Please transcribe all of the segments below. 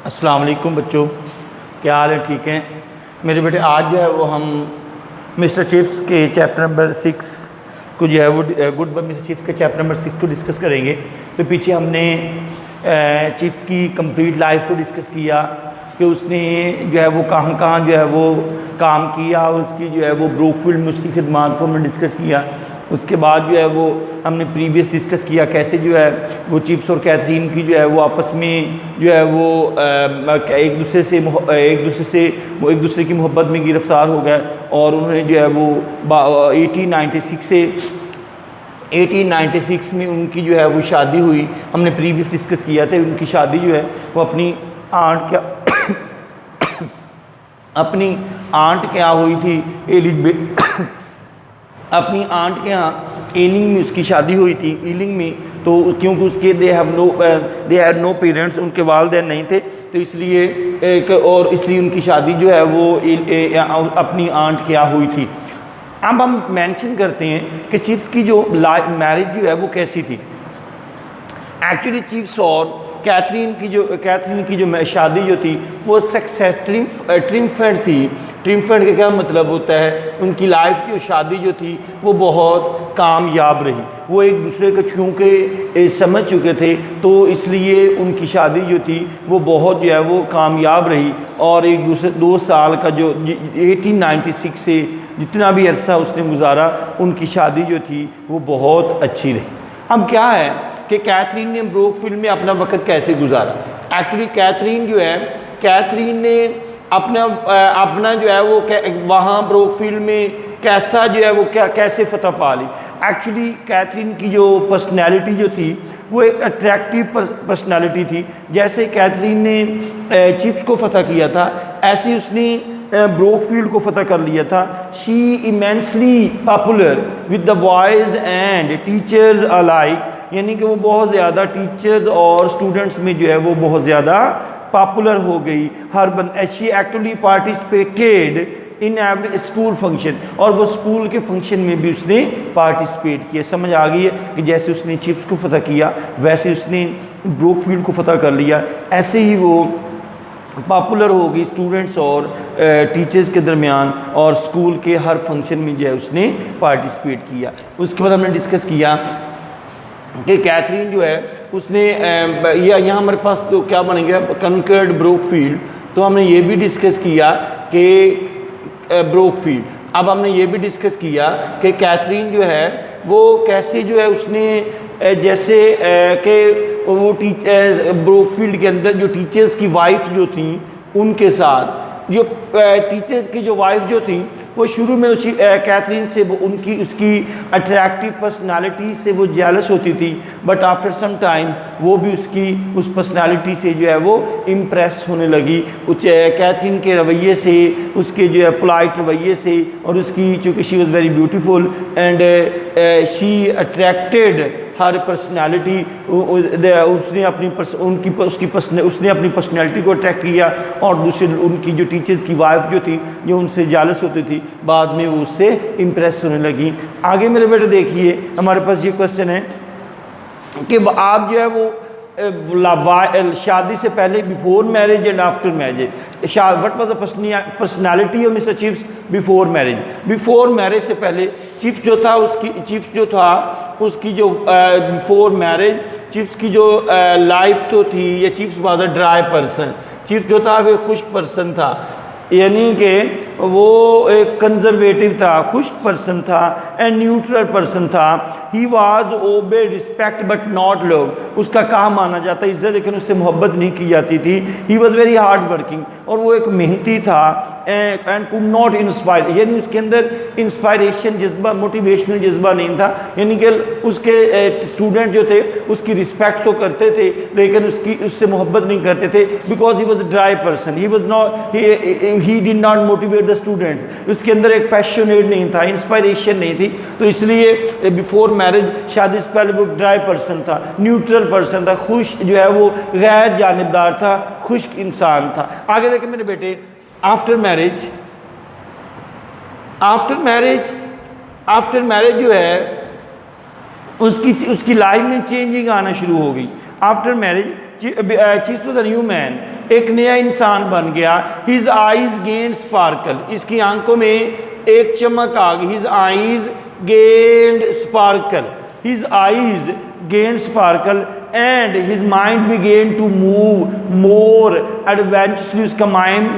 अस्सलाम वालेकुम बच्चों, क्या हाल है? ठीक हैं मेरे बेटे। आज जो है वो हम मिस्टर चिप्स के चैप्टर नंबर 6 को जो है वो गुड बाय मिस्टर चिप्स के चैप्टर नंबर 6 को डिस्कस करेंगे। तो पीछे हमने चिप्स की कंप्लीट लाइफ को डिस्कस किया कि उसने जो है वो कहाँ कहाँ जो है वो काम किया और उसकी जो है वो ब्रोकफील्ड में उसकी खिदमात को हमने डिस्कस किया। उसके बाद जो है वो हमने प्रीवियस डिस्कस किया कैसे जो है वो चिप्स और कैथरीन की जो है वो आपस में जो है वो एक दूसरे की मोहब्बत में गिरफ्तार हो गए और उन्होंने जो है वो 1896 में उनकी जो है वो शादी हुई। हमने प्रीवियस डिस्कस किया था उनकी शादी जो है वो अपनी आंट के यहाँ हुई थी, एलिंग में। अपनी आंट के यहाँ एलिंग में उसकी शादी हुई थी, ईलिंग में। तो क्योंकि उसके दे हैव नो पेरेंट्स, उनके वालिदैन नहीं थे, तो इसलिए उनकी शादी जो है वो अपनी आंट के यहाँ हुई थी। अब हम मेंशन करते हैं कि चिप्स की जो मैरिज जो है वो कैसी थी। एक्चुअली चिप्स और कैथरीन की जो शादी जो थी वो सक्सेस ट्रिम्फेड थी। ट्रिम्फेड का क्या मतलब होता है? उनकी लाइफ की शादी जो थी वो बहुत कामयाब रही। वो एक दूसरे को क्योंकि समझ चुके थे तो इसलिए उनकी शादी जो थी वो बहुत जो है वो कामयाब रही। और एक दूसरे 2 साल का जो 1896 से जितना भी अरसा उसने गुजारा, उनकी शादी जो थी वो बहुत अच्छी रही। अब क्या है कि कैथरीन ने ब्रोकफील्ड में अपना वक्त कैसे गुजारा। एक्चुअली कैथरीन ने अपना जो है वो वहाँ ब्रोकफील्ड में कैसा जो है वो कैसे फतह पा ली। एक्चुअली कैथरीन की जो पर्सनैलिटी जो थी वो एक अट्रैक्टिव पर्सनैलिटी थी। जैसे कैथरीन ने चिप्स को फतह किया था, ऐसे उसने ब्रोकफील्ड को फतह कर लिया था। She immensely popular with the boys and teachers alike, यानी कि वो बहुत ज़्यादा टीचर्स और स्टूडेंट्स में जो है वो बहुत ज़्यादा पॉपुलर हो गई। She actually participated in every school function, और वो स्कूल के फंक्शन में भी उसने पार्टिसिपेट किया। समझ आ गई है कि जैसे उसने चिप्स को फतह किया वैसे उसने ब्रोकफील्ड को फतह कर लिया। ऐसे ही वो पॉपुलर हो गई स्टूडेंट्स और टीचर्स के दरमियान, और स्कूल के हर फंक्शन में जो है उसने पार्टिसिपेट किया। उसके बाद हमने डिस्कस किया कि कैथरीन जो है उसने यहाँ हमारे पास तो क्या बन गया, कनकर्ड ब्रोकफील्ड। तो हमने ये भी डिस्कस किया कि ब्रोकफील्ड। अब हमने ये भी डिस्कस किया कि कैथरीन जो है वो कैसे जो है उसने जैसे कि वो ब्रोकफील्ड के अंदर जो टीचर्स की वाइफ जो थी उनके साथ जो टीचर्स की जो वाइफ जो थी वो शुरू में कैथरीन से उसकी अट्रैक्टिव पर्सनालिटी से वो जेलस होती थी, बट आफ्टर सम टाइम वो भी उस पर्सनालिटी से जो है वो इम्प्रेस होने लगी। कैथरीन के रवैये से, उसके जो है पोलाइट रवैये से, और उसकी चूँकि she was very beautiful and she attracted her personality. उसने अपनी पर्सनैलिटी को अट्रैक्ट किया, और दूसरे उनकी जो टीचर्स की वाइफ जो थी जो उनसे जालस होती थी, बाद में वो उससे इम्प्रेस होने लगी। आगे मेरे बेटे देखिए, हमारे पास ये क्वेश्चन है कि आप जो है वो शादी से पहले, before marriage and after marriage, what was the personality of mister chips before marriage. Before marriage से पहले चिप्स जो था उसकी जो बिफोर मैरिज चिप्स की जो लाइफ तो थी, या chips was a dry person. Chips जो था वो खुश्क पर्सन था, यानी कि वो एक कंजर्वेटिव था, खुश्क पर्सन था, एंड न्यूट्रल पर्सन था। He was obey respect but not love, उसका कहा माना जाता इज्जत, लेकिन उससे मोहब्बत नहीं की जाती थी। He was very hard working, और वो एक मेहनती था, एंड कुड नॉट इंस्पायर, यानी उसके अंदर इंस्पायरेशन जज्बा, मोटिवेशनल जज्बा नहीं था। यानी कि उसके स्टूडेंट जो थे उसकी रिस्पेक्ट तो करते थे लेकिन उससे मोहब्बत नहीं करते थे, because he was a dry person. He was not, he did not motivate the students. उसके अंदर एक पैशनेट नहीं था, इंस्पायरेशन नहीं थी, तो इसलिए बिफोर मैरिज, शादी से पहले वो ड्राई पर्सन था, न्यूट्रल पर्सन था, खुश जो है वो गैर जानिबदार था, खुश्क इंसान था। आगे देखें मेरे बेटे, आफ्टर मैरिज जो है उसकी लाइफ में चेंजिंग आना शुरू हो गई। After marriage chips was a new man, एक नया इंसान बन गया। हिज आईज गेन स्पार्कल, इसकी आंखों में एक चमक आ गई। His eyes gained sparkle, his eyes gain sparkle and his mind began to move more adventurously. उसका माइंड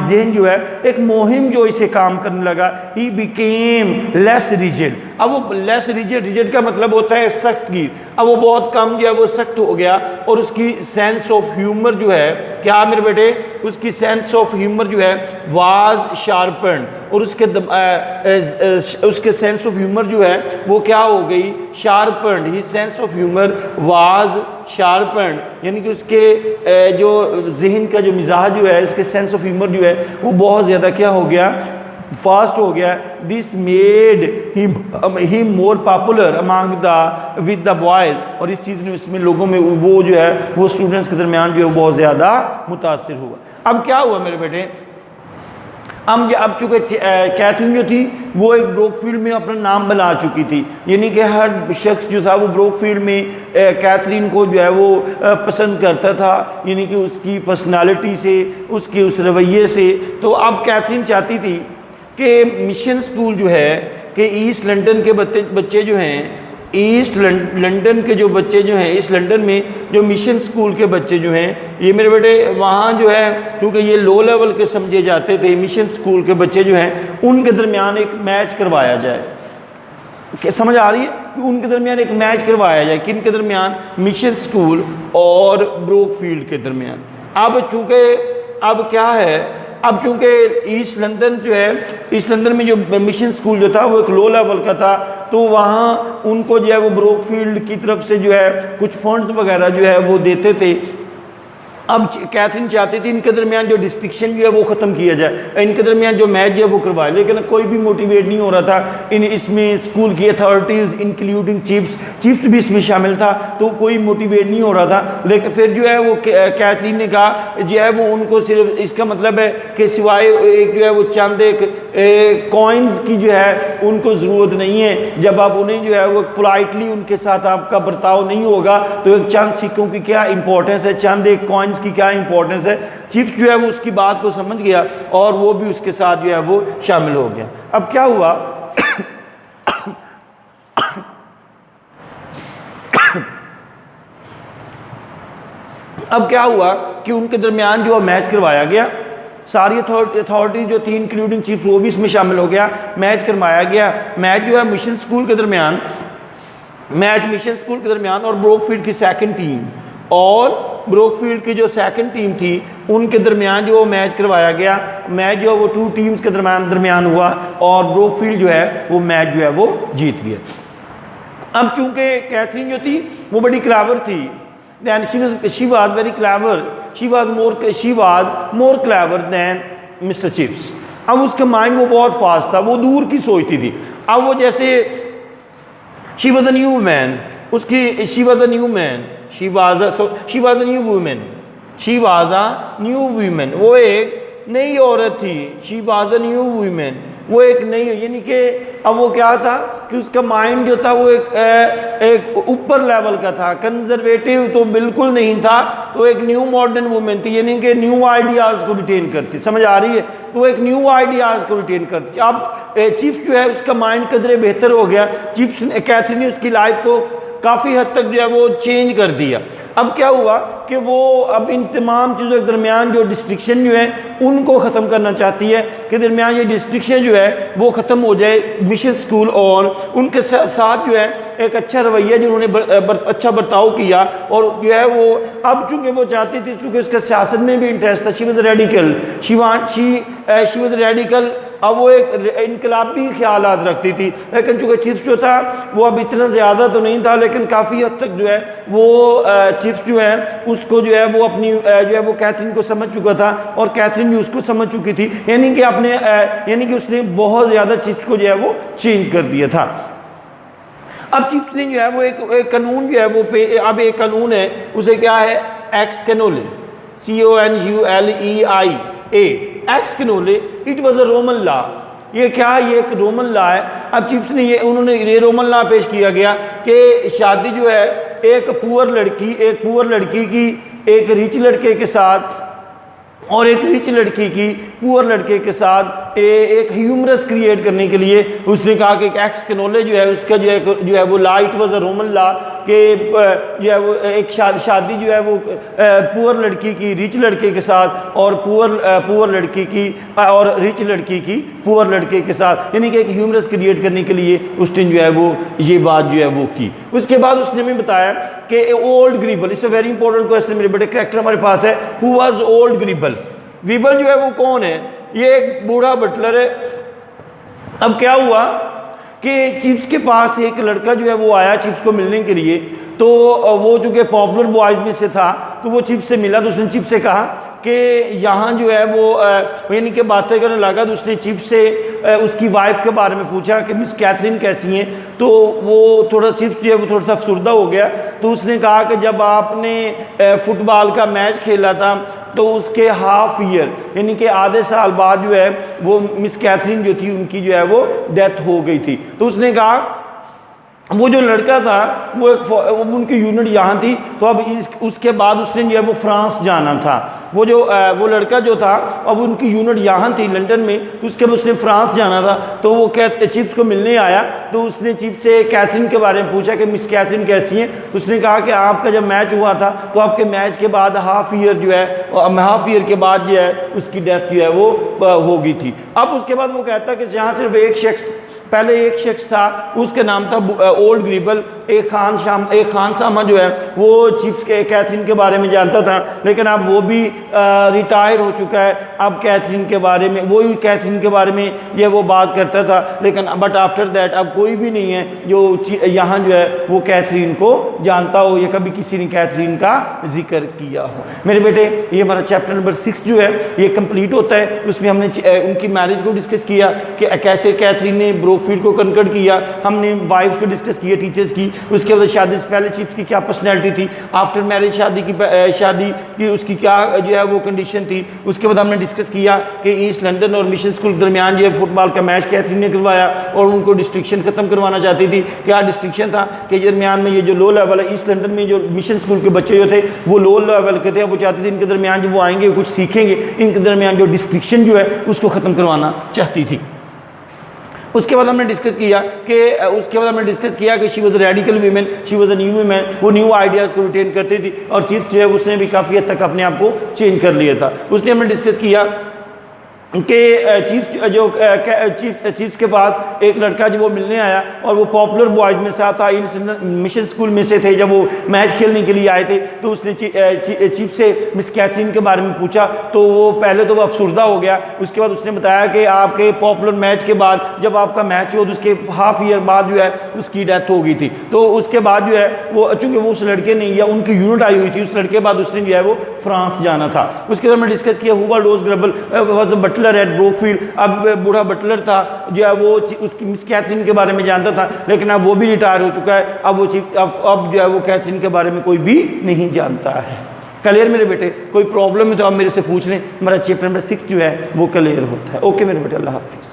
जहन जो है एक मुहिम जो इसे काम करने लगा। ही बिकेम लेस रिजिड, अब वो लेस रिजिड, रिजिड का मतलब होता है सख्त गिर, अब वो बहुत कम जो है वो सख्त हो गया। और उसकी सेंस ऑफ ह्यूमर जो है, क्या मेरे बेटे, उसकी सेंस ऑफ ह्यूमर जो है वाज शार्पन, और उसके सेंस ऑफ ह्यूमर जो है वो क्या हो गई, sharpen. He sense of humour was sharpen, यानी कि उसके जो जहन का जो मिजाज जो है, उसके सेंस ऑफ ह्यूमर जो है वो बहुत ज़्यादा क्या हो गया, फास्ट हो गया। This made him more popular among the with the boys, और इस चीज़ ने इसमें लोगों में वो जो है वो स्टूडेंट्स के दरमियान जो है बहुत ज़्यादा मुतासिर हुआ। अब क्या हुआ मेरे बेटे, अब चूँकि कैथरीन जो थी वो एक ब्रोकफील्ड में अपना नाम बना चुकी थी, यानी कि हर शख्स जो था वो ब्रोकफील्ड में कैथरीन को जो है वो पसंद करता था, यानी कि उसकी पर्सनालिटी से, उसके उस रवैये से। तो अब कैथरीन चाहती थी कि मिशन स्कूल जो है कि ईस्ट लंदन के बच्चे जो हैं, ईस्ट लंदन के जो बच्चे जो हैं, ईस्ट लंदन में जो मिशन स्कूल के बच्चे जो हैं, ये मेरे बेटे वहाँ जो है क्योंकि ये लो लेवल के समझे जाते थे, मिशन स्कूल के बच्चे जो हैं उनके दरमियान एक मैच करवाया जाए। क्या समझ आ रही है कि उनके दरमियान एक मैच करवाया जाए, किन के दरमियान, मिशन स्कूल और ब्रोकफील्ड के दरमियान। अब चूँकि अब क्या है, अब चूँकि ईस्ट लंदन जो है, ईस्ट लंदन में जो मिशन स्कूल जो था वो एक लो लेवल का था, तो वहाँ उनको जो है वो ब्रोकफील्ड की तरफ से जो है कुछ फंड्स वगैरह जो है वो देते थे। अब कैथरीन चाहती थी इनके दरमियान जो डिस्टिंक्शन जो है वो ख़त्म किया जाए, इनके दरमियान जो मैच जो है वो करवाए, लेकिन कोई भी मोटिवेट नहीं हो रहा था। इसमें स्कूल की अथॉरिटीज़ इंक्लूडिंग चीफ्स भी इसमें शामिल था, तो कोई मोटिवेट नहीं हो रहा था। लेकिन फिर जो है वो कैथरीन ने कहा जो है वो उनको सिर्फ इसका मतलब है कि सिवाय एक जो है वो चंद एक कॉइन्स की जो है उनको ज़रूरत नहीं है। जब आप उन्हें जो है वो पोलाइटली उनके साथ आपका बर्ताव नहीं होगा तो एक चंद सिक्कों की क्या इंपॉर्टेंस है, चंद एक कॉइन्स की क्या इंपॉर्टेंस है। चिप्स जो है वो उसकी बात को समझ गया और वो भी उसके साथ जो है वो शामिल हो गया। अब क्या हुआ अब क्या हुआ कि उनके दरमियान जो मैच करवाया गया, सारी अथॉरिटी जो थी इंक्लूडिंग चीफ वो भी इसमें शामिल हो गया, मैच करवाया गया। मैच जो है मिशन स्कूल के दरमियान, मैच मिशन स्कूल के दरमियान और ब्रोकफील्ड की सेकंड टीम और ब्रोकफील्ड की जो सेकंड टीम थी उनके दरमियान जो मैच करवाया गया। मैच जो वो टू टीम्स के दरमियान हुआ और ब्रोकफील्ड जो है वो मैच जो है वो जीत गया। अब चूंकि कैथरीन जो थी वो बड़ी क्लेवर थी, then she was very clever, she was more clever than mister Chips. अब उसका माइंड वो बहुत फास्ट था, वो दूर की सोचती थी। अब वो जैसे she was a new man, उसकी she was a new man, she was a new woman, she was a new woman, वो एक नई औरत थी। She was a new woman, वो एक नई, यानी कि अब वो क्या था कि उसका माइंड जो था वो एक ऊपर लेवल का था, कंजर्वेटिव तो बिल्कुल नहीं था, तो एक न्यू मॉडर्न वुमेन थी, यानी कि न्यू आइडियाज़ को रिटेन करती। समझ आ रही है? तो एक न्यू आइडियाज़ को रिटेन करती। अब चिप्स जो है उसका माइंड कदरे बेहतर हो गया। चिप्स कैथरीन ने उसकी लाइफ को काफ़ी हद तक जो है वो चेंज कर दिया। अब क्या हुआ कि वो अब इन तमाम चीज़ों के दरमियान जो डिस्ट्रिक्शन जो है उनको ख़त्म करना चाहती है कि दरमियान ये डिस्ट्रिक्शन जो है वो ख़त्म हो जाए मिशन स्कूल, और उनके साथ जो है एक अच्छा रवैया जिन्होंने अच्छा बर्ताव किया, और जो है वो अब चूँकि वो चाहती थी, चूँकि उसका सियासत में भी इंटरेस्ट था, she was radical, she was radical. अब वो एक इनकलाबी ख्यालात रखती थी, लेकिन चूँकि चिप्स जो था वो अब इतना ज़्यादा तो नहीं था, लेकिन काफ़ी हद तक जो है वो चिप्स जो है उसको जो है वो अपनी जो है वो कैथरीन को समझ चुका था और कैथरीन भी उसको समझ चुकी थी, यानी कि अपने यानी कि उसने बहुत ज़्यादा चिप्स को जो है वो चेंज कर दिया था। अब चिप्स ने जो है वो एक कानून जो है वो अब एक कानून है, उसे क्या है, एक्स कैनोले, CONULEIA, एक्स कैनोले। It was a Roman law. ये क्या, ये एक रोमन लॉ है। अब चिप्स ने उन्होंने ये रोमन लॉ पेश किया गया कि शादी जो है एक पुअर लड़की की एक रिच लड़के के साथ और एक रिच लड़की की पुअर लड़के के साथ एक ह्यूमरस क्रिएट करने के लिए उसने कहा कि एक एक्स कैनोले जो है उसका जो है वो ला, इट वाज अ रोमन ला कि जो है वो एक शादी जो है वो पुअर लड़की की रिच लड़के के साथ और पुअर लड़की की और रिच लड़की की पुअर लड़के के साथ, यानी कि एक ह्यूमरस क्रिएट करने के लिए उसने जो है वो ये बात जो है वो की। उसके बाद उसने हमें बताया कि old Greeble, it's a very important question मेरे बेटे, कैरेक्टर हमारे पास है, who was old Greeble. Greeble जो है वो कौन है? ये एक बूढ़ा बटलर है। अब क्या हुआ कि चिप्स के पास एक लड़का जो है वो आया चिप्स को मिलने के लिए, तो वो चूँकि पॉपुलर बॉयज़ में से था तो वो चिप्स से मिला, तो उसने चिप्स से कहा कि यहाँ जो है वो यानी कि बातें करने लगा। तो उसने चिप्स से उसकी वाइफ के बारे में पूछा कि मिस कैथरीन कैसी हैं, तो वो थोड़ा चिप्स जो है वो थोड़ा सा अफसुर्दा हो गया। तो उसने कहा कि जब आपने फुटबॉल का मैच खेला था तो उसके हाफ ईयर यानी कि आधे साल बाद जो है वो मिस कैथरीन जो थी उनकी जो है वो डेथ हो गई थी। तो उसने कहा वो जो लड़का था वो उनकी यूनिट यहाँ थी, तो अब उसके बाद उसने जो है वो फ्रांस जाना था। वो लड़का जो था अब उनकी यूनिट यहाँ थी लंदन में, तो उसके बाद उसने फ्रांस जाना था। तो वो चिप्स को मिलने आया, तो उसने चिप्स से कैथरीन के बारे में पूछा कि मिस कैथरीन कैसी हैं। तो उसने कहा कि आपका जब मैच हुआ था तो आपके मैच के बाद हाफ ईयर के बाद जो है उसकी डेथ जो है वो हो गई थी। अब उसके बाद वो कहता कि जहाँ सिर्फ पहले एक शख्स था, उसका नाम था ओल्ड ग्रीबल। एक खान सामा जो है वो चिप्स के कैथरीन के बारे में जानता था, लेकिन अब वो भी रिटायर हो चुका है। अब कैथरीन के बारे में कैथरीन के बारे में ये वो बात करता था, लेकिन बट आफ्टर दैट अब कोई भी नहीं है जो यहाँ जो है वो कैथरीन को जानता हो या कभी किसी ने कैथरीन का जिक्र किया हो। मेरे बेटे ये हमारा चैप्टर नंबर 6 जो है ये कंप्लीट होता है। उसमें हमने उनकी मैरिज को डिस्कस किया कि कैसे कैथरीन ने ब्रोकफील्ड को कन्वर्ट किया, हमने वाइफ्स को डिस्कस किया, टीचर्स की। उसके बाद शादी से पहले चिप्स की क्या पर्सनैलिटी थी, आफ्टर मैरिज शादी की उसकी क्या जो है वो कंडीशन थी। उसके बाद हमने डिस्कस किया कि ईस्ट लंदन और मिशन स्कूल के दरमियान जो है फुटबॉल का मैच कैथरीन ने करवाया और उनको डिस्ट्रिक्शन खत्म करवाना चाहती थी। क्या डिस्ट्रिक्शन था कि दरमियान में ये जो लो लेवल है, ईस्ट लंदन में जो मिशन स्कूल के बच्चे जो थे वो लो लेवल के थे, वो चाहते थे इनके दरमियान जो वो आएंगे कुछ सीखेंगे, इनके दरमियान जो डिस्ट्रिक्शन जो है उसको ख़त्म करवाना चाहती थी। उसके बाद हमने डिस्कस किया कि she was radical women, she was a new women, वो न्यू आइडियाज़ को रिटेन करती थी और चिप्स जो है उसने भी काफ़ी हद तक अपने आप को चेंज कर लिया था। उसने हमने डिस्कस किया कि चिप्स के पास एक लड़का जो वो मिलने आया और वो पॉपुलर बॉयज़ में से था, मिशन स्कूल में से थे। जब वो मैच खेलने के लिए आए थे तो उसने चिप्स से मिस कैथरीन के बारे में पूछा, तो वो पहले तो वो अफसुर्दा हो गया। उसके बाद उसने बताया कि आपके पॉपुलर मैच के बाद जब आपका मैच हुआ तो उसके हाफ ईयर बाद जो है उसकी डेथ हो गई थी। तो उसके बाद जो है वो चूँकि वो उस लड़के ने या उनकी यूनिट आई हुई थी, उस लड़के बाद उसने जो है वो फ्रांस जाना था। उसके बाद हमने डिस्कस किया who was Greeble was a butler at Brookfield. अब बूढ़ा बटलर था जो है वो उसकी मिस कैथरीन के बारे में जानता था, लेकिन अब वो भी रिटायर हो चुका है। अब जो है वो कैथरीन के बारे में कोई भी नहीं जानता है। क्लियर मेरे बेटे? कोई प्रॉब्लम है तो आप मेरे से पूछ लें, हमारा चैप्टर नंबर 6 जो है वो क्लियर होता है। ओके मेरे बेटे, अल्लाह हाफिज़।